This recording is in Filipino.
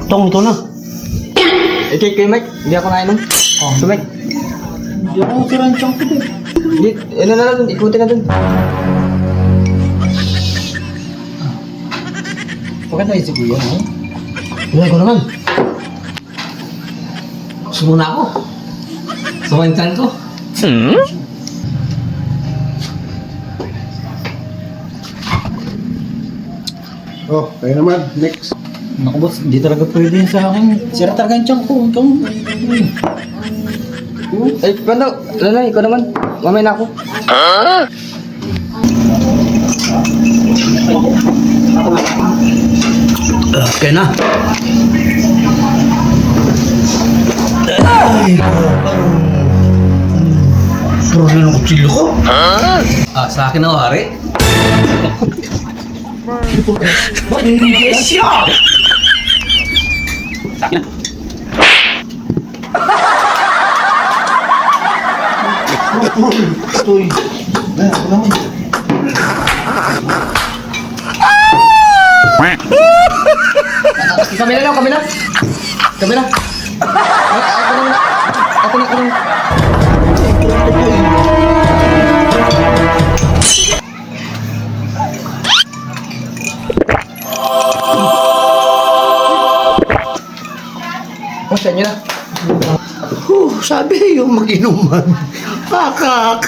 Tong, ito na. Kay Mike, hindi ako nainom. So Mike, Hindi ako kiransang ko. ano na lang, ikutin na dun. Maganda yung sibuya, no? Hindi ko naman. Sumuna ako. Sumantan ko. Oh, kayo naman. Next. Naku boss, hindi talaga pwede yun sa akin. Sira talaga yung tiyan ko. Ikaw. Eh, paano? Lalay, ikaw naman. Mamay na ako. Kaya na. Ay, puro na ng kutsilyo ko. Sa akin ako, hari. Yes, siya! Sa akin na. Uy. Kami na lang, kami na. Kami na. Ako na. Ako na. Oh, sa inyo na. Sabi yung mag-inuman. Pakak.